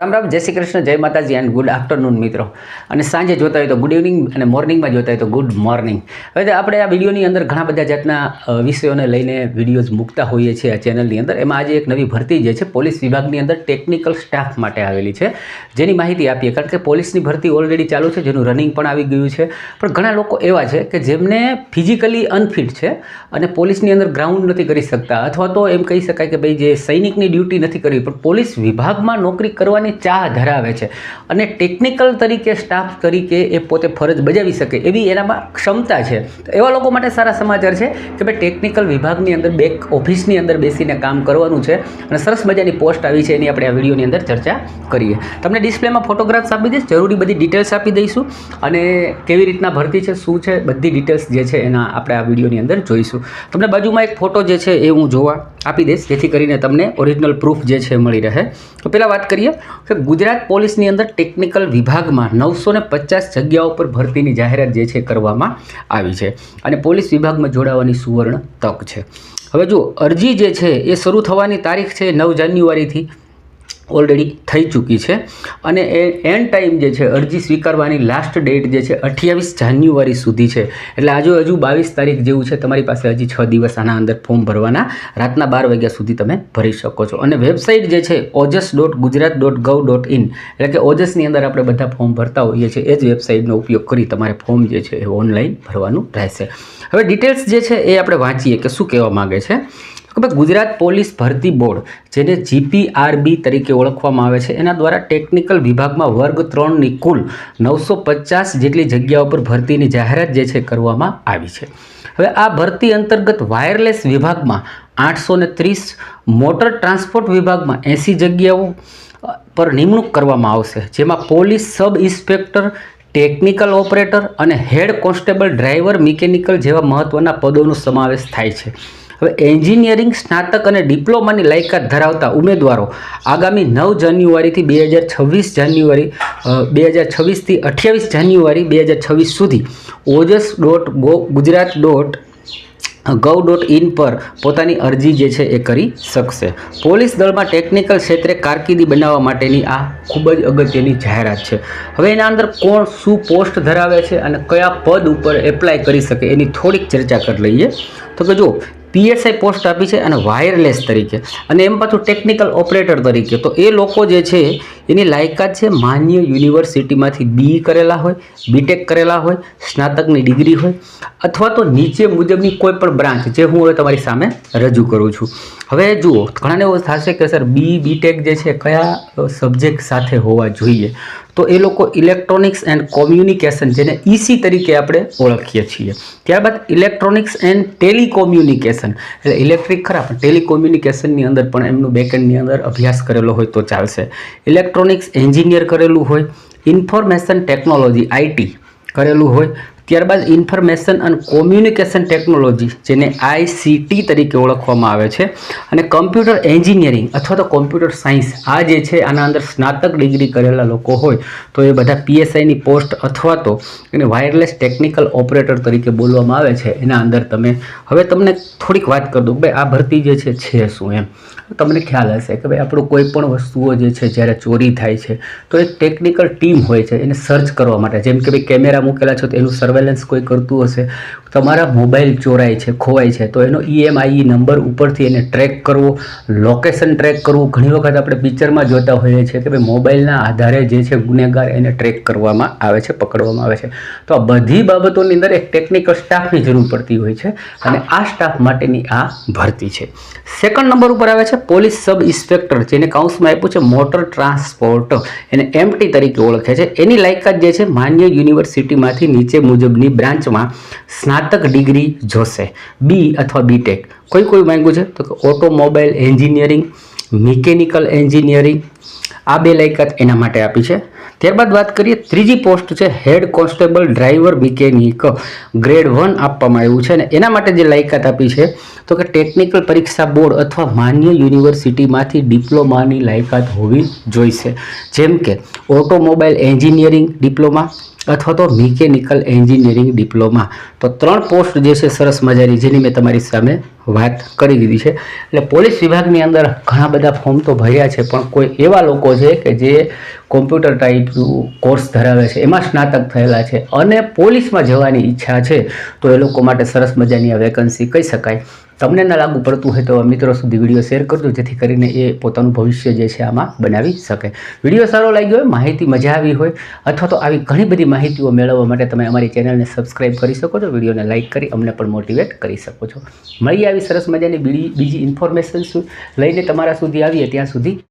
રામ રામ, જય શ્રી કૃષ્ણ, જય માતાજી એન્ડ ગુડ આફ્ટરનૂન મિત્રો. અને સાંજે જોતા હોય તો ગુડ ઇવનિંગ અને મોર્નિંગમાં જોતા હોય તો ગુડ મોર્નિંગ. હવે આપણે આ વિડીયોની અંદર ઘણા બધા જાતના વિષયોને લઈને વિડીયોઝ મૂકતા હોઈએ છીએ આ ચેનલની અંદર. એમાં આજે એક નવી ભરતી જે છે પોલીસ વિભાગની અંદર ટેકનિકલ સ્ટાફ માટે આવેલી છે, જેની માહિતી આપીએ. કારણ કે પોલીસની ભરતી ઓલરેડી ચાલુ છે, જેનું રનિંગ પણ આવી ગયું છે. પણ ઘણા લોકો એવા છે કે જેમને ફિઝિકલી અનફિટ છે અને પોલીસની અંદર ગ્રાઉન્ડ નથી કરી શકતા, અથવા તો એમ કહી શકાય કે ભાઈ જે સૈનિકની ડ્યુટી નથી કરવી પણ પોલીસ વિભાગમાં નોકરી કરવાની ચાહ ધરાવે છે અને ટેકનિકલ તરીકે સ્ટાફ તરીકે એ પોતે ફરજ બજાવી શકે એવી એનામાં ક્ષમતા છે. તો એવા લોકો માટે સારા સમાચાર છે કે ભાઈ ટેકનિકલ વિભાગની અંદર બેક ઓફિસની અંદર બેસીને કામ કરવાનું છે અને સરસ મજાની પોસ્ટ આવી છે, એની આપણે આ વિડીયોની અંદર ચર્ચા કરીએ. તમને ડિસ્પ્લેમાં ફોટોગ્રાફ્સ આપી દઈશ, જરૂરી બધી ડિટેલ્સ આપી દઈશું અને કેવી રીતના ભરતી છે, શું છે, બધી ડિટેલ્સ જે છે એના આપણે આ વિડીયોની અંદર જોઈશું. તમને બાજુમાં એક ફોટો જે છે એ હું જોવા આપી દઈશ, જેથી કરીને તમને ઓરિજિનલ પ્રૂફ જે છે મળી રહે. તો પહેલાં વાત કરીએ કે ગુજરાત પોલીસની અંદર ટેકનિકલ વિભાગમાં 950 જગ્યાઓ પર ભરતીની જાહેરાત જે છે કરવામાં આવી છે અને પોલીસ વિભાગમાં જોડાવાની સુવર્ણ તક છે. હવે જો અરજી જે છે એ શરૂ થવાની તારીખ છે 9 જાન્યુઆરીથી ઓલરેડી થઈ ચૂકી છે અને એ એન્ડ ટાઈમ જે છે અરજી સ્વીકારવાની લાસ્ટ ડેટ જે છે 28 જાન્યુઆરી સુધી છે. એટલે હજુ 22 તારીખ જેવું છે, તમારી પાસે હજી 6 દિવસ આના અંદર ફોર્મ ભરવાના, રાતના 12 વાગ્યા સુધી તમે ભરી શકો છો. અને વેબસાઇટ જે છે ojas.gujarat.gov.in, એટલે કે ઓજસની અંદર આપણે બધા ફોર્મ ભરતા હોઈએ છીએ એ જ વેબસાઇટનો ઉપયોગ કરી તમારે ફોર્મ જે છે એ ઓનલાઈન ભરવાનું રહેશે. હવે ડિટેલ્સ જે છે એ આપણે વાંચીએ કે શું કહેવા માગે છે. કે ભાઈ ગુજરાત પોલીસ ભરતી બોર્ડ, જેને GPRB તરીકે ઓળખવામાં આવે છે, એના દ્વારા ટેકનિકલ વિભાગમાં વર્ગ 3ની કુલ 950 જેટલી જગ્યાઓ પર ભરતીની જાહેરાત જે છે કરવામાં આવી છે. હવે આ ભરતી અંતર્ગત વાયરલેસ વિભાગમાં 830, મોટર ટ્રાન્સપોર્ટ વિભાગમાં 80 જગ્યાઓ પર નિમણૂક કરવામાં આવશે, જેમાં police sub inspector, technical operator અને હેડ કોન્સ્ટેબલ, ડ્રાઈવર, મિકેનિકલ જેવા મહત્ત્વના પદોનો સમાવેશ થાય છે. હવે એન્જિનિયરિંગ સ્નાતક અને ડિપ્લોમાની લાયકાત ધરાવતા ઉમેદવારો આગામી 9 જાન્યુઆરીથી 2026થી 28 જાન્યુઆરી 2026 સુધી ojas.gujarat.gov.in પર પોતાની અરજી જે છે એ કરી શકશે. પોલીસ દળમાં ટેકનિકલ ક્ષેત્રે કારકિર્દી બનાવવા માટેની આ ખૂબ જ અગત્યની જાહેરાત છે. હવે એના અંદર કોણ શું પોસ્ટ ધરાવે છે અને કયા પદ ઉપર એપ્લાય કરી શકે એની થોડીક ચર્ચા કરી લઈએ. તો કે જો PSI પોસ્ટ આપી છે અને વાયરલેસ તરીકે, અને એમ પાછું ટેકનિકલ ઓપરેટર તરીકે. તો એ લોકો જે છે એની લાયકાત છે માન્ય યુનિવર્સિટીમાંથી BE કરેલા હોય, BTech કરેલા હોય, સ્નાતકની ડિગ્રી હોય, અથવા તો નીચે મુજબની કોઈ પણ બ્રાન્ચ, જે હું હવે તમારી સામે રજૂ કરું છું. હવે જુઓ, ઘણાને એવું થશે કે સર BE BTech જે છે કયા સબ્જેક્ટ સાથે હોવા જોઈએ. તો એ લોકો ઇલેક્ટ્રોનિક્સ એન્ડ કોમ્યુનિકેશન, જેને EC તરીકે આપણે ઓળખીએ છીએ. ત્યારબાદ ઇલેક્ટ્રોનિક્સ એન્ડ ટેલિકોમ્યુનિકેશન, એટલે ઇલેક્ટ્રિક ખરા પણ ટેલિકોમ્યુનિકેશનની અંદર પણ એમનું બેકએન્ડની અંદર અભ્યાસ કરેલો હોય તો ચાલશે. ઇલેક્ટ્રોનિક્સ એન્જિનિયર કરેલું હોય, ઇન્ફોર્મેશન ટેકનોલોજી IT કરેલું હોય, ત્યારબાદ ઇન્ફોર્મેશન અને કોમ્યુનિકેશન ટેકનોલોજી, જેને ICT તરીકે ઓળખવામાં આવે છે, અને કમ્પ્યુટર એન્જિનિયરિંગ અથવા તો કોમ્પ્યુટર સાયન્સ, આ જે છે આના અંદર સ્નાતક ડિગ્રી કરેલા લોકો હોય તો એ બધા PSIની પોસ્ટ અથવા તો એને વાયરલેસ ટેકનિકલ ઓપરેટર તરીકે બોલવામાં આવે છે એના અંદર તમે. હવે તમને થોડીક વાત કરી દઉં ભાઈ આ ભરતી જે છે શું એમ. તમને ખ્યાલ હશે કે ભાઈ આપણું કોઈ પણ વસ્તુઓ જે છે જ્યારે ચોરી થાય છે તો એક ટેકનિકલ ટીમ હોય છે એને સર્ચ કરવા માટે. જેમ કે ભાઈ કેમેરા મૂકેલા છે તો એનું સર્વેલન્સ કોઈ કરતું હશે, તમારા મોબાઈલ ચોરાય છે, ખોવાય છે તો એનો EMI નંબર ઉપરથી એને ટ્રેક કરવો, લોકેશન ટ્રેક કરવું. ઘણી વખત આપણે પિક્ચરમાં જોતા હોઈએ છીએ કે ભાઈ મોબાઈલના આધારે જે છે ગુનેગાર એને ટ્રેક કરવામાં આવે છે, પકડવામાં આવે છે. તો આ બધી બાબતોની અંદર એક ટેકનિકલ સ્ટાફની જરૂર પડતી હોય છે અને આ સ્ટાફ માટેની આ ભરતી છે. સેકન્ડ નંબર ઉપર આવે છે પોલીસ સબ ઇન્સ્પેક્ટર, જેને કાઉન્સમાં આપ્યું છે મોટર ટ્રાન્સપોર્ટ, એને MT તરીકે ઓળખે છે. એની લાયકાત જે છે માન્ય યુનિવર્સિટીમાંથી નીચે મુજબની બ્રાન્ચમાં સ્નાતક ડિગ્રી જોશે, BE અથવા BTech. કોઈ માંગ્યું છે તો કે ઓટોમોબાઈલ એન્જિનિયરિંગ, મિકેનિકલ એન્જિનિયરિંગ, આ બે લાયકાત એના માટે આપી છે. ત્યારબાદ વાત કરીએ ત્રીજી પોસ્ટ છે head constable, driver, mechanic, grade 1 આપવામાં આવ્યું છે અને એના માટે જે લાયકાત આપી છે તો કે ટેકનિકલ પરીક્ષા બોર્ડ અથવા માન્ય યુનિવર્સિટીમાંથી ડિપ્લોમાની લાયકાત હોવી જોઈશે. જેમ કે ઓટોમોબાઈલ એન્જિનિયરિંગ ડિપ્લોમા, અથવા તો મિકેનિકલ એન્જિનિયરિંગ ડિપ્લોમા. તો 3 પોસ્ટ જે છે સરસ મજાની, જેની મેં તમારી સામે વાત કરી દીધી છે. એટલે પોલીસ વિભાગની અંદર ઘણા બધા ફોર્મ તો ભર્યા છે, પણ કોઈ એવા લોકો છે કે જે કોમ્પ્યુટર ટાઈપનું કોર્સ ધરાવે છે, એમાં સ્નાતક થયેલા છે અને પોલીસમાં જવાની ઈચ્છા છે, તો એ લોકો માટે સરસ મજાની આ વેકન્સી કહી શકાય. તમને ના લાગુ પડતું હોય તો મિત્રો સુધી વિડીયો શેર કરજો, જેથી કરીને એ પોતાનું ભવિષ્ય જે છે આમાં બનાવી શકે. વિડીયો સારો લાગ્યો હોય, માહિતી મજા આવી હોય, અથવા તો આવી ઘણી બધી માહિતીઓ મેળવવા માટે તમે અમારી ચેનલને સબસ્ક્રાઈબ કરી શકો છો, વિડીયોને લાઇક કરી અમને પણ મોટિવેટ કરી શકો છો. મળીએ આવી સરસ મજાની બીજી ઇન્ફોર્મેશન લઈને તમારા સુધી આવીએ. ત્યાં સુધી